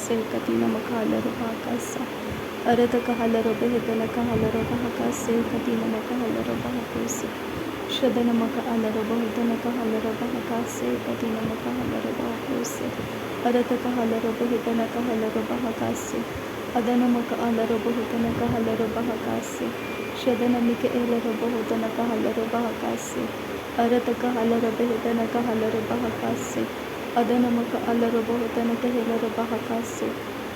se katina makalaro bahakasa. Arata kahalaro behitana kahalaro bahakase katina makahalaro bahakose. Shadana makalaro bahutana kahalaro bahakase katina makahalaro bahakose. Arata kahalaro behitana kahalaro bahakase. Adana makalaro bahutana kahalaro bahakase. Shadana mika elaro bahutana kahalaro bahakase. Arata kahalaro behitana kahalaro bahakase. Adana makalaro bahutana kahalaro bahakase.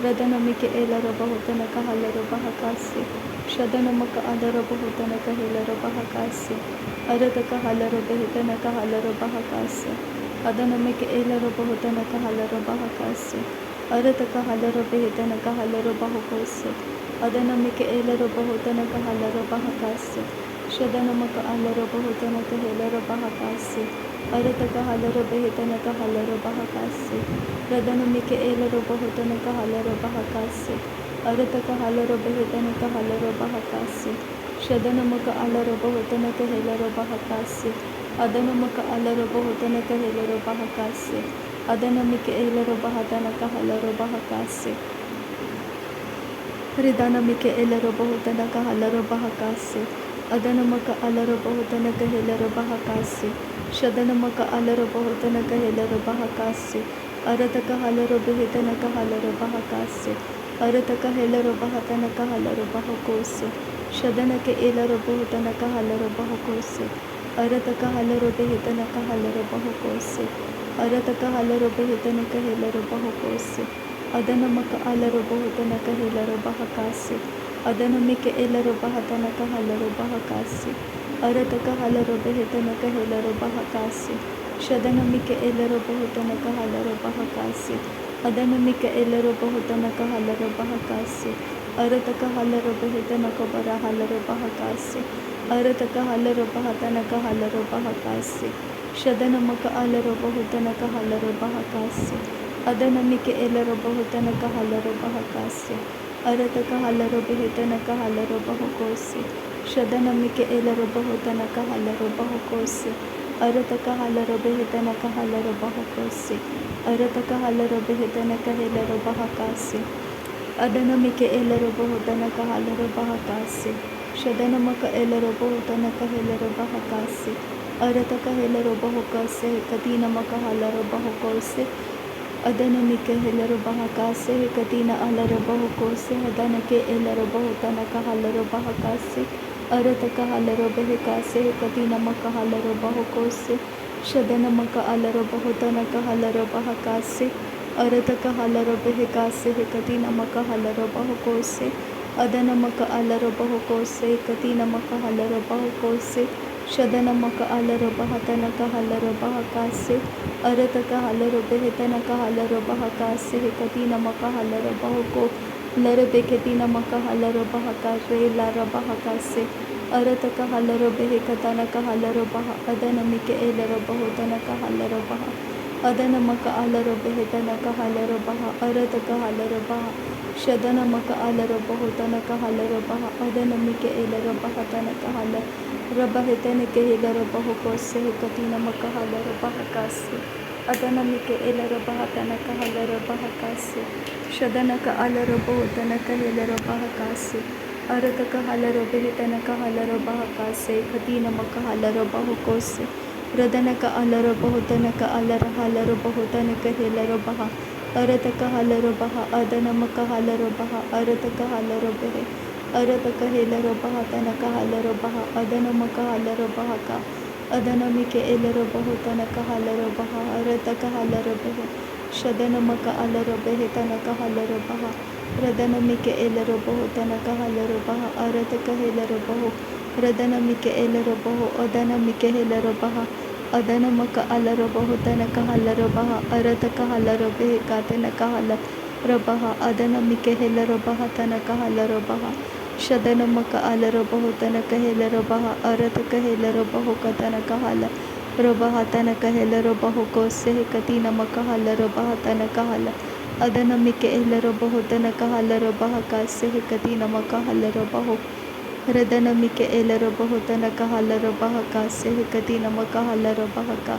Radana mika elaro bahutana kahalaro bahakase. Shadana makalaro bahutana kahalaro bahakase. Arata kahalaro behitana kahalaro bahakase. Adana mika elaro bahutana kahalaro bahakase. Arata kahalaro behitana kahalaro bahakase. Adana mika elaro bahutana kahalaro bahakase. Shadana makalaro bahutana kahalaro bahakase. Arata kahalaro behitana kahalaro bahakase. Radana mika elaro bahutana kahalaro bahakase. Arata kahalaro behitana kahalaro bahakase. Shadana makalaro bahutana kahalaro bahakase. Adana makalaro bahutana kahalaro bahakase. Adana mika elaro bahutana kahalaro bahakase. Ridana mika elaro bahutana kahalaro bahakase. Adana makalaro bahutana kahalaro bahakase. Shadana makalaro bahutana kahalaro bahakase. Arata kahalaro behitana kahalaro bahakase. Arata kahalaro bahutana kahalaro bahakose. Shadana ke elaro bahutana kahalaro bahakose. Arata kahalaro behitana kahalaro bahakose. Arata kahalaro behitana kahalaro bahakose. Adana makalaro bahutana kahalaro bahakase. Adana mika elaro bahutana kahalaro bahakase. Arata kahalaro behitana kahalaro bahakase. Shadana mika elaro bahutana kahalaro bahakase. Adana mika elaro bahutana kahalaro bahakase. Arata kahalaro behitana kabara halaro bahakase. Arata kahalaro bahutana kahalaro bahakase. Shadana makalaro bahutana kahalaro bahakase. Adana mika elaro bahutana kahalaro bahakase. Arata kahalaro behitana kahalaro bahakose. Shadana mika elaro bahutana kahalaro bahakose. Arata kahalaro behitana kahalaro bahakose. Arata kahalaro behitana kahalaro bahakase. Adana mika elaro bahutana kahalaro bahakase. Shadana maka elaro bahutana kahalaro bahakase. Arata kahalaro bahakase katina makahalaro bahakose. Adana mika elaro bahakase katina alaro bahakose. Adana ke elaro bahutana kahalaro bahakase. Arata kahalaro bahakase katina makahalaro bahakose. Shadana maka alaro bahutana kahalaro bahakase. Arata kahalaro bahakase katina makahalaro bahakose. Adana maka alaro bahakose katina makahalaro bahakose. Shadana maka alaro bahatana kahalaro bahakase. Arata kahalaro behitana kahalaro bahakase katina makahalaro bahako. Larate katina makahalaro bahakase lara bahakase. Arata kahalaro behikatana kahalaro baha. Adana mika elaro bahutana kahalaro baha. Adana maka alaro behitana kahalaro baha. Arata kahalaro baha. Shadana maka alaro bahutana kahalaro baha. Adana mika elaro bahatana kahalaro rabahitana kahilaro bahakose katina makahalaro bahakase. Adana mika elaro bahatana kahalaro bahakase. Shadana ka alaro bahutana kahilaro bahakase. Arata kahalaro behitana kahalaro bahakase katina makahalaro bahakose. Radana ka alaro bahutana ka alara halaro bahutana kahilaro baha. Arata kahalaro baha. Adana makahalaro baha. Arata kahalaro behe. Arata kahilaro bahatana kahalaro baha. Adana makahalaro bahaka. Adana mika elaro bahutana kahalaro baha. Arata kahalaro behe. Shadana maka alaro behitana kahalaro baha. Radana mika elaro bahutana kahalaro baha. Arata kahilaro bahu. Radana mika elaro bahu. Adana mika elaro baha. Adana maka alaro bahutana kahalaro baha. Arata kahalaro behikatana kahalaro baha. Adana mika elaro bahatana kahalaro baha. Shadana maka alaro bahutana kahalaro baha. Arata kahalaro bahukatana kahalaro bahatana kahalaro bahukose katina makahalaro bahatana kahala. Adana mika elaro bahutana kahalaro bahakase katina makahalaro bahu. Radana mika elaro bahutana kahalaro bahakase katina makahalaro bahaka.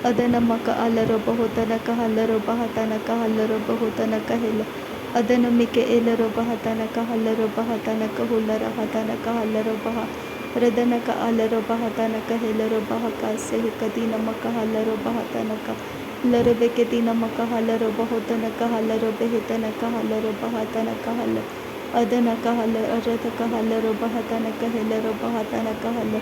Adana maka alaro bahutana kahalaro bahatana kahalaro bahutana kahila. ಅದನಮಿಕೆ ಎಲ್ಲರೋ ಬಹತನಕ ಹಲ್ಲರೋ ಬಹತನಕ ಹುಲ್ಲರ ಹತನಕ ಹಲ್ಲರೋ ಬಹ ರದನಕ ಅಲರೋ ಬಹತನಕ ಹೆಲರೋ ಬಹಕ ಸೆಹಿಕತಿ ನಮಕ ಹಲ್ಲರೋ ಬಹತನಕ ಲರಬೆಕೆತಿ ನಮಕ ಹಲ್ಲರೋ ಬಹುತನಕ ಹಲ್ಲರೋ ಬೆಹಿತನಕ ಹಲ್ಲರೋ ಬಹತನಕ ಹಲ್ಲ ಅದನಕ ಹಲ್ಲ ಅರತಕ ಹಲ್ಲರೋ ಬಹತನಕ ಹೆಲರೋ ಬಹತನಕ ಹಲ್ಲ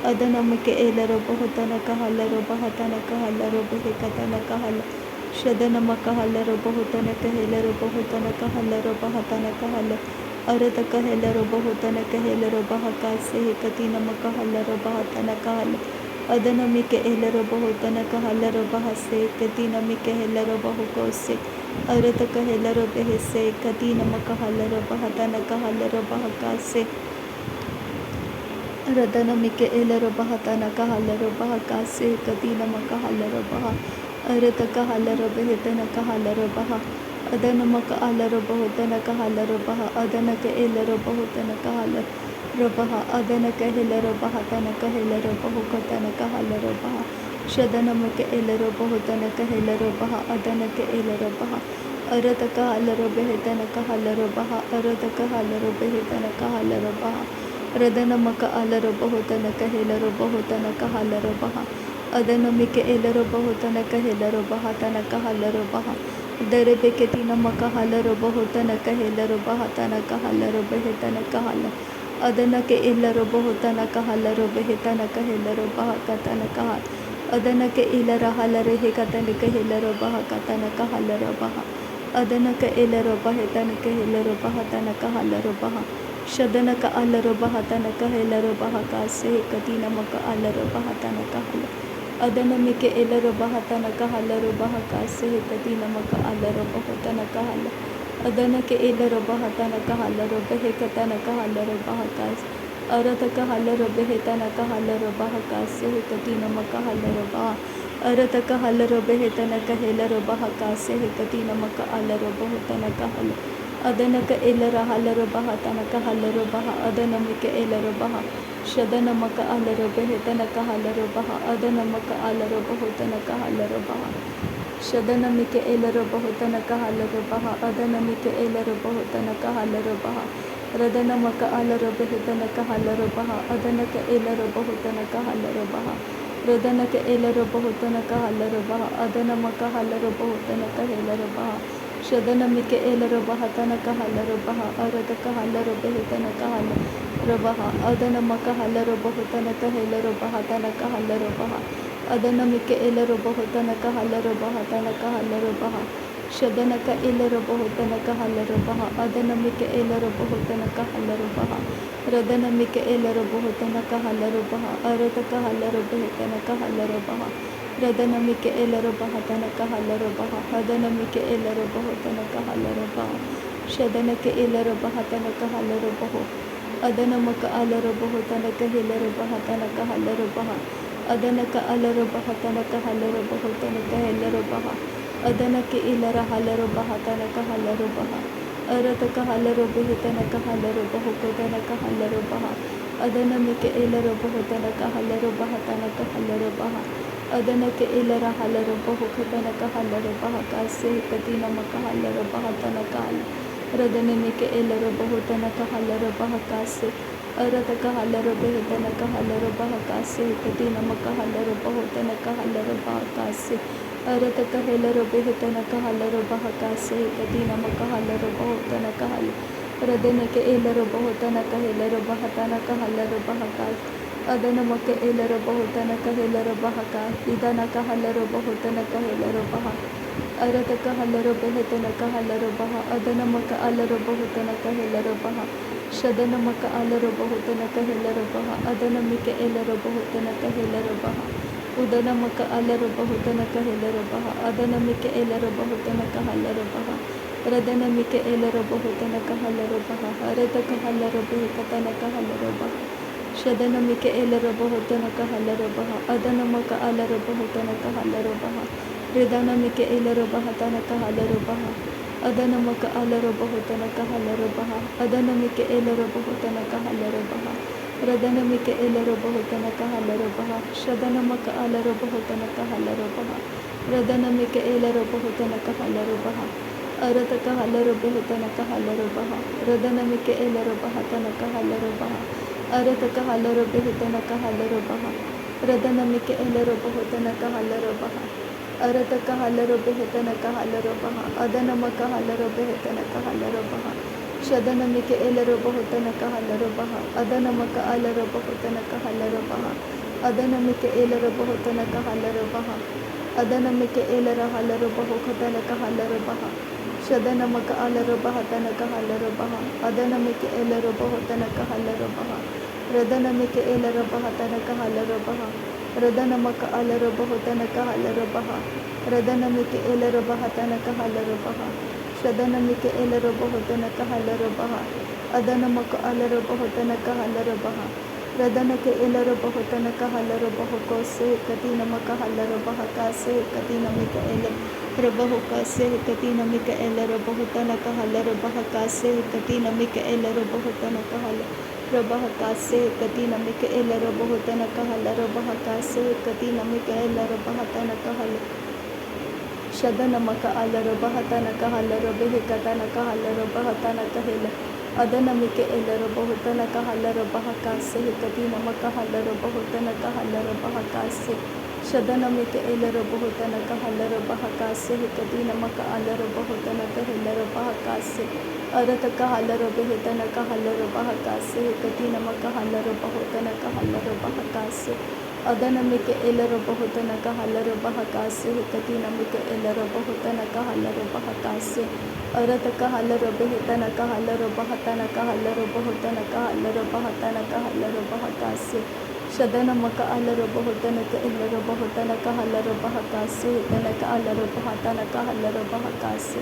ಅದನಮಿಕೆ ಎಲ್ಲರೋ ಬಹುತನಕ ಹಲ್ಲರೋ ಬಹತನಕ ಹಲ್ಲರೋ ಬೆಹಿಕತನಕ ಹಲ್ಲ ಶದನಮಕ ಹಲ್ಲರೋ ಬಹುತನಕ ಹೆಲರೋ ಬಹುತನಕ ಹಲ್ಲರೋ ಬಹತನಕ ಹಲ್ಲ ಅರತಕ ಹೆಲರೋ ಬಹುತನಕ ಹೆಲರೋ ಬಹಕ ಸೆಹಿಕತಿ ನಮಕ ಹಲ್ಲರೋ ಬಹತನಕ ಹಲ್ಲ ಅದನಮಿಕೆ ಎಲ್ಲರೋ ಬಹುತನಕ ಹಲ್ಲರೋ ಬಹಸೆ ಕತಿ ನಮಿಕೆ ಹೆಲರೋ ಬಹುಕೋಸೆ ಅರತಕ ಹೆಲರೋ ಬೆಹಸೆ ಕತಿ ನಮಕ ಹಲ್ಲರೋ ಬಹತನಕ ಹಲ್ಲರೋ ಬಹಕಾಸೆ ರದನಮಿಕೆ ಎಲ್ಲರೋ ಬಹತನಕ ಹಲ್ಲರೋ ಬಹಕಾಸೆ ಕತಿ ನಮಕ ಹಲ್ಲರೋ ಬಹ ಅರತಕ ಹಲ್ಲರೋ ಬೆಹತನಕ ಹಲ್ಲರೋ ಬಹ ಅದನಮಕ ಹಲ್ಲರೋ ಬಹುತನಕ ಹಲ್ಲರೋ ಬಹ ಅದನಕ ಎಲ್ಲರೋ ಬಹುತನಕ ಹಲ್ಲರೋ ಬಹ ಅದನಕ ಹೆಲರೋ ಬಹತನಕ ಹೆಲರೋ ಬಹುಕತನಕ ಹಲ್ಲರೋ ಬಹ ಶದನಮಕೆ ಎಲ್ಲರೋ ಬಹುತನಕ ಹೆಲರೋ ಬಹ ಅದನಕ ಎಲ್ಲರೋ ಬಹ ಅರತಕ ಹಲ್ಲರೋ ಬೆಹತನಕ ಹಲ್ಲರೋ ಬಹ ಅರತಕ ಹಲ್ಲರೋ ಬೆಹತನಕ ಹಲ್ಲರೋ ಬಹ ರದನಮಕ ಅಲರೋ ಬಹುತನಕ ಹೆಲರೋ ಬಹುತನಕ ಹಲ್ಲರೋ ಬಹ ಅದನಮಿಕೆ ಎಲ್ಲರೋ ಬಹುತನಕ ಹೆಲರೋ ಬಹತನಕ ಹಲ್ಲರೋ ಬಹ ದರಬೆಕೆತಿ ನಮಕ ಹಲ್ಲರೋ ಬಹುತನಕ ಹೆಲರೋ ಬಹತನಕ ಹಲ್ಲರೋ ಬೆಹತನಕ ಹಲ್ಲ ಅದನಕೆ ಎಲ್ಲರೋ ಬಹುತನಕ ಹಲ್ಲರೋ ಬೆಹತನಕ ಹೆಲರೋ ಬಹಕತನಕ ಹಲ್ಲ ಅದನಕೆ ಇಲರ ಹಲ್ಲರೆ ಹೇಕತನಕ ಹೆಲರೋ ಬಹಕತನಕ ಹಲ್ಲರೋ ಬಹ ಅದನಕ ಎಲ್ಲರೋ ಬಹತನಕ ಹೆಲರೋ ಬಹತನಕ ಹಲ್ಲರೋ ಬಹ ಶದನಕ ಅಲ್ಲರೋ ಬಹತನಕ ಹೆಲರೋ ಬಹಕ ಸೆಹಿಕತಿ ನಮಕ ಅಲ್ಲರೋ ಬಹತನಕ ಹಲ್ಲ ಅದನಮಿಕೆ ಎಲ್ಲರೋ ಬಹತನಕ ಹಲ್ಲರೋ ಬಹಕ ಸೆಹಿಕತಿ ನಮಕ ಅಲ್ಲರೋ ಬಹುತನಕ ಹಲ್ಲ ಅದನಕೆ ಎಲ್ಲರೋ ಬಹತನಕ ಹಲ್ಲರೋ ಬೆಹಕತನಕ ಹಲ್ಲರೋ ಬಹಕ ಅರತಕ ಹಲ್ಲರೋ ಬೆಹತನಕ ಹಲ್ಲರೋ ಬಹಕ ಸೆಹಿಕತಿ ನಮಕ ಹಲ್ಲರೋ ಬಹ ಅರತಕ ಹಲ್ಲರೋ ಬೆಹತನಕ ಹೆಲರೋ ಬಹಕ ಸೆಹಿಕತಿ ನಮಕ ಅಲ್ಲರೋ ಬಹುತನಕ ಹಲ್ಲ ಅದನಕ ಎಲ್ಲರ ಹಲ್ಲರೋ ಬಹತನಕ ಹಲ್ಲರೋ ಬಹ ಅದನಮಿಕೆ ಎಲ್ಲರೋ ಬಹ ಶದನಮಕ ಅಲ್ಲರೋ ಬೆಹತನಕ ಹಲ್ಲರೋ ಬಹ ಅದನಮಕ ಅಲ್ಲರೋ ಬಹುತನಕ ಹಲ್ಲರೋ ಬಹ ಶದನಮಿಕೆ ಎಲ್ಲರೋ ಬಹುತನಕ ಹಲ್ಲರೋ ಬಹ ಅದನಮಿಕೆ ಎಲ್ಲರೋ ಬಹುತನಕ ಹಲ್ಲರೋ ಬಹ ರದನಮಕ ಅಲ್ಲರೋ ಬೆಹತನಕ ಹಲ್ಲರೋ ಬಹ ಅದನಕ ಎಲ್ಲರೋ ಬಹುತನಕ ಹಲ್ಲರೋ ಬಹ ರದನಕ ಎಲ್ಲರೋ ಬಹುತನಕ ಹಲ್ಲರೋ ಬಹ ಅದನಮಕ ಹಲ್ಲರೋ ಬಹುತನಕ ಹೆಲರೋ ಬಹ ಶದನಮಿಕೆ ಎಲ್ಲರೋ ಬಹತನಕ ಹಲ್ಲರೋ ಬಹ ಅರತಕ ಹಲ್ಲರೋ ಬೆಹತನಕ ಹಲ್ಲರೋ ಬಹ ಅದನಮಕ ಹಲ್ಲರೋ ಬಹುತನಕ ಹೆಲರೋ ಬಹತನಕ ಹಲ್ಲರೋ ಬಹ ಅದನಮಿಕೆ ಎಲ್ಲರೋ ಬಹುತನಕ ಹಲ್ಲರೋ ಬಹತನಕ ಹಲ್ಲರೋ ಬಹ ಶದನಕ ಎಲ್ಲರೋ ಬಹುತನಕ ಹಲ್ಲರೋ ಬಹ ಅದನಮಿಕೆ ಎಲ್ಲರೋ ಬಹುತನಕ ಹಲ್ಲರೋ ಬಹ ರದನಮಿಕೆ ಎಲ್ಲರೋ ಬಹುತನಕ ಹಲ್ಲರೋ ಬಹ ಅರತಕ ಹಲ್ಲರೋ ಬೆಹತನಕ ಹಲ್ಲರೋ ಬಹ ರದನಮಿಕೆ ಎಲ್ಲರೋ ಬಹತನಕ ಹಲ್ಲರೋ ಬಹ ಅದನಮಿಕೆ ಎಲ್ಲರೋ ಬಹುತನಕ ಹಲ್ಲರೋ ಬಹ ಶದನಕೆ ಎಲ್ಲರೋ ಬಹತನಕ ಹಲ್ಲರೋ ಬಹು ಅದನಮಕ ಅಲರೋ ಬಹುತನಕ ಹೆಲರೋ ಬಹತನಕ ಹಲ್ಲರೋ ಬಹ ಅದನಕ ಅಲರೋ ಬಹತನಕ ಹಲ್ಲರೋ ಬಹುತನಕ ಹೆಲರೋ ಬಹ ಅದನಕೆ ಇಲರ ಹಲ್ಲರೋ ಬಹತನಕ ಹಲ್ಲರೋ ಬಹ ಅರತಕ ಹಲ್ಲರೋ ಬೆಹತನಕ ಹಲ್ಲರೋ ಬಹುಕತನಕ ಹಲ್ಲರೋ ಬಹ ಅದನಮಿಕೆ ಎಲ್ಲರೋ ಬಹುತನಕ ಹಲ್ಲರೋ ಬಹತನಕ ಹಲ್ಲರೋ ಬಹ ಅದನಕೆ ಇಲರ ಹಲ್ಲರೋ ಬಹುಕತನಕ ಹಲ್ಲರೋ ಬಹಕ ಸೆಹಿಕತಿ ನಮಕ ಹಲ್ಲರೋ ಬಹತನಕ ಹಲ್ಲ ರದನಮಿಕೆ ಎಲ್ಲರೋ ಬಹುತನಕ ಹಲ್ಲರೋ ಬಹಕಾಸೆ ಅರತಕ ಹಲ್ಲರೋ ಬೆಹತನಕ ಹಲ್ಲರೋ ಬಹಕಾಸೆ ಕತಿ ನಮಕ ಹಲ್ಲರೋ ಬಹುತನಕ ಹಲ್ಲರೋ ಬಹಕಾಸೆ ಅರತಕ ಹೆಲರೋ ಬೆಹತನಕ ಹಲ್ಲರೋ ಬಹಕಾಸೆ ಕತಿ ನಮಕ ಹಲ್ಲರೋ ಬಹುತನಕ ಹಲ್ಲ ರದನಕೆ ಎಲ್ಲರೋ ಬಹುತನಕ ಹೆಲರೋ ಬಹತನಕ ಹಲ್ಲರೋ ಬಹಕಾಸೆ ಅದನಮಕೆ ಎಲ್ಲರೋ ಬಹುತನಕ ಹೆಲರೋ ಬಹಕ ಇದನಕ ಹಲ್ಲರೋ ಬಹುತನಕ ಹೆಲರೋ ಬಹ ಅರತಕ ಹಲ್ಲರೋ ಬೆಹತನಕ ಹಲ್ಲರೋ ಬಹ ಅದನಮಕ ಅಲ್ಲರೋ ಬಹುತನಕ ಹೆಲರೋ ಬಹ ಶದನಮಕ ಅಲ್ಲರೋ ಬಹುತನಕ ಹೆಲರೋ ಬಹ ಅದನಮಿಕೆ ಎಲ್ಲರೋ ಬಹುತನಕ ಹೆಲರೋ ಬಹ ಉದನಮಕ ಅಲ್ಲರೋ ಬಹುತನಕ ಹೆಲರೋ ಬಹ ಅದನಮಿಕೆ ಎಲ್ಲರೋ ಬಹುತನಕ ಹಲ್ಲರೋ ಬಹ ರದನಮಿಕೆ ಎಲ್ಲರೋ ಬಹುತನಕ ಹಲ್ಲರೋ ಬಹ ಅರತಕ ಹಲ್ಲರೋ ಬೆಹಕತನಕ ಹಲ್ಲರೋ ಬಹ ಶದನಮಿಕೆ ಎಲ್ಲರೋ ಬಹುತನಕ ಹಲ್ಲರೋ ಬಹ ಅದನಮಕ ಅಲ್ಲರೋ ಬಹುತನಕ ಹಲ್ಲರೋ ಬಹ ರಿದನಮಿಕೆ ಎಲ್ಲರೋ ಬಹತನಕ ಹಲ್ಲರೋ ಬಹ ಅದನಮಕ ಅಲ್ಲರೋ ಬಹುತನಕ ಹಲ್ಲರೋ ಬಹ ಅದನಮಿಕೆ ಎಲ್ಲರೋ ಬಹುತನಕ ಹಲ್ಲರೋ ಬಹ ರದನಮಿಕೆ ಎಲ್ಲರೋ ಬಹುತನಕ ಹಲ್ಲರೋ ಬಹ ಶದನಮಕ ಅಲ್ಲರೋ ಬಹುತನಕ ಹಲ್ಲರೋ ಬಹ ರದನಮಿಕೆ ಎಲ್ಲರೋ ಬಹುತನಕ ಹಲ್ಲರೋ ಬಹ Arataka halarobehetanaka halarobaha. Radanamike elarobahatanaka halarobaha. Arataka halarobehetanaka halarobaha. Radanamike elarobahotanaka halarobaha. Arataka halarobehetanaka halarobaha. Adanamaka halarobehetanaka halarobaha. Shadanamike elarobahotanaka halarobaha. Adanamaka alarobahotanaka halarobaha. Adanamike elarobahotanaka halarobaha. Adanamike elara halarobahotanaka halarobaha. Shadanamaka alarabahatanaka halarabaha. Adanamike elarabahotanaka halarabaha. Radanamike elarabahatanaka halarabaha. Radanamaka alarabahotanaka halarabaha. Radanamike elarabahatanaka halarabaha. Shadanamike elarabahotanaka halarabaha. Adanamaka alarabahotanaka halarabaha. Radanake elarabahotanaka halarabaha kose katinamaka halarabaha kase katinamika elarabaha kase katinamika elarabahotanaka halarabaha kase katinamika elarabahotanaka halarabaha kase katinamika elarabahotanaka halarabaha kase katinamika elarabahatanaka halarabaha Shadanamaka alarabahatanaka halarabehekanaka halarabahatanaka hela Adanamike elarabahotanaka halarabahakase katinamaka halarabahotanaka halarabahakase Shadanamike elarabahotanaka halarabahakase katinamaka alarabahotanaka helarabahakase Arataka halarabehetanaka halarabahakase katinamaka halarabahotanaka halarabahakase Adanamike elarabahotanaka halarabahakase katinamike elarabahotanaka halarabahakase Arataka halarabehetanaka halarabahatanaka halarabahotanaka halarabahatanaka halarabahakase Shadanamaka alarabahotanaka elarabahotanaka halarabahakase tanaka alarabahatanaka halarabahakase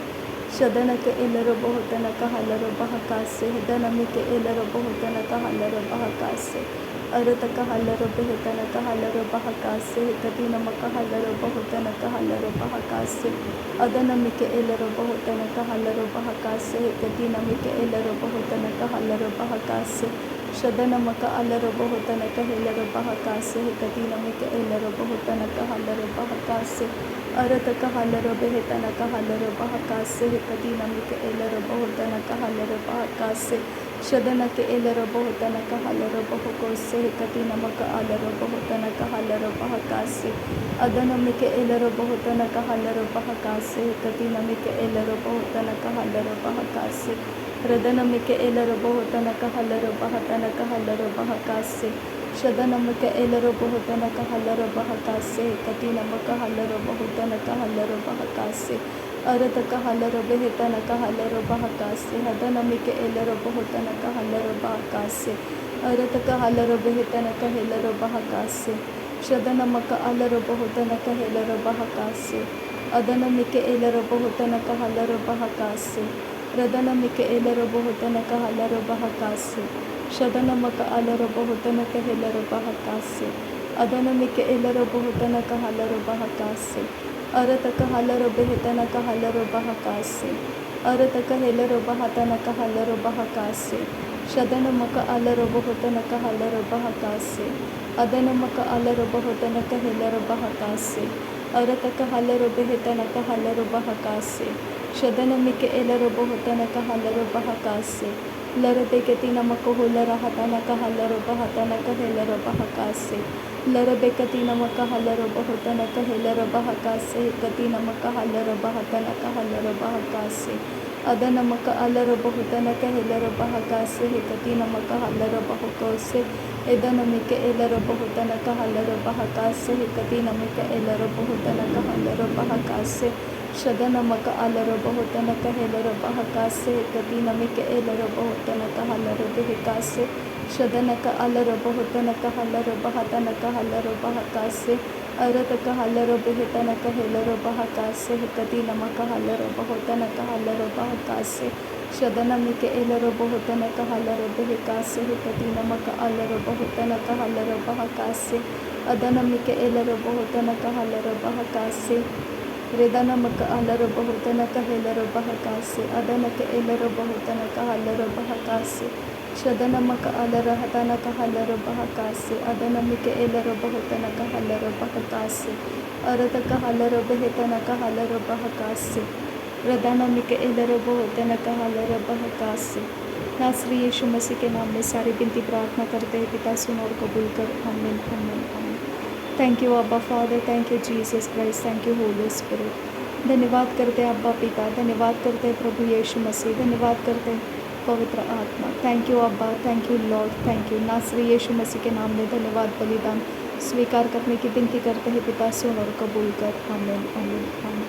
Shadanaka elarabahotanaka halarabahakase Danamike elarabahotanaka halarabahakase Arataka halarabehetanaka halarabahakase katinamaka halarabahotanaka halarabahakase Adanamike elarabahotanaka halarabahakase katinamike elarabahotanaka halarabahakase Shadanamaka alarabahotanaka helarabahakase katinamike elarabahotanaka halarabahakase Arataka halarabehetanaka halarabahakase katinamike elarabahotanaka halarabahakase Shadanake elarabahotanaka halarabahakose katinamaka alarabahotanaka halarabahakase Adanamike elarabahotanaka halarabahakase katinamike elarabahotanaka halarabahakase Radanamike elarabahotanaka halarabahatanaka halarabahakase Shadanamike elarabahotanaka halarabahakase katinamaka halarabahotanaka halarabahakase Arataka halarabehetanaka halarabahakase Hadanamike elarabahotanaka halarabahakase Arataka halarabehetanaka helarabahakase Shadanamaka alarabahotanaka helarabahakase Adanamike elarabahotanaka halarabahakase Radanamike elarabahotanaka halarabahakase Shadanamaka alarabahotanaka helarabahakase Adanamike elarabahotanaka halarabahakase Arataka halarabehetanaka halarabahakase Arataka helarabahatanaka halarabahakase Shadanamaka alarabahotanaka halarabahakase Adanamaka alarabahotanaka helarabahakase Arataka halarabehetanaka halarabahakase Shadanamike elarabahotanaka halarabahakase Larabeketinamaka hularahatanaka halarabahatanaka helarabahakase Larabekatinamaka halarabahotanaka helarabahakase katinamaka halarabahatanaka halarabahakase Adanamaka alarabahotanaka helarabahakase katinamaka halarabahakase Edanamike elarabahotanaka halarabahakase katinamika elarabahotanaka halarabahakase Shadanamaka alarabahotanaka helarabahakase katinamika elarabahotanaka halarabahakase Shadanaka alarabahotanaka halarabahatanaka halarabahakase Arataka halarabehetanaka helarabahakase katinamaka halarabahotanaka halarabahakase Shadanamike elarabahotanaka halarabahakase katinamaka alarabahotanaka halarabahakase Adanamike elarabahotanaka halarabahakase Redanamaka alarabahotanaka helarabahakase Adanaka elarabahotanaka halarabahakase Shadanamaka alarahatanaka halarabahakase Adanamike elarabahotanaka halarabahakase Arataka halarabehetanaka halarabahakase रदानमिक एलर बहुतन कहलर बहकास से। नासरी यीशु मसीह के नाम में सारी विनती प्रार्थना करते हैं पिता, सुन और कबूल कर। आमीन आमीन आमीन। थैंक यू अब्बा father, thank you Jesus Christ, thank you Holi spirit. धन्यवाद करते हैं अब्बा पिता, धन्यवाद करते हैं प्रभु यीशु मसीह, धन्यवाद करते हैं पवित्र आत्मा। थैंक यू अब्बा, thank you Lord, thank you. नासरी यीशु मसीह के नाम में धन्यवाद बलिदान स्वीकार करने की विनती करते हैं पिता, सुन और कबूल कर। आमीन आमीन आमीन।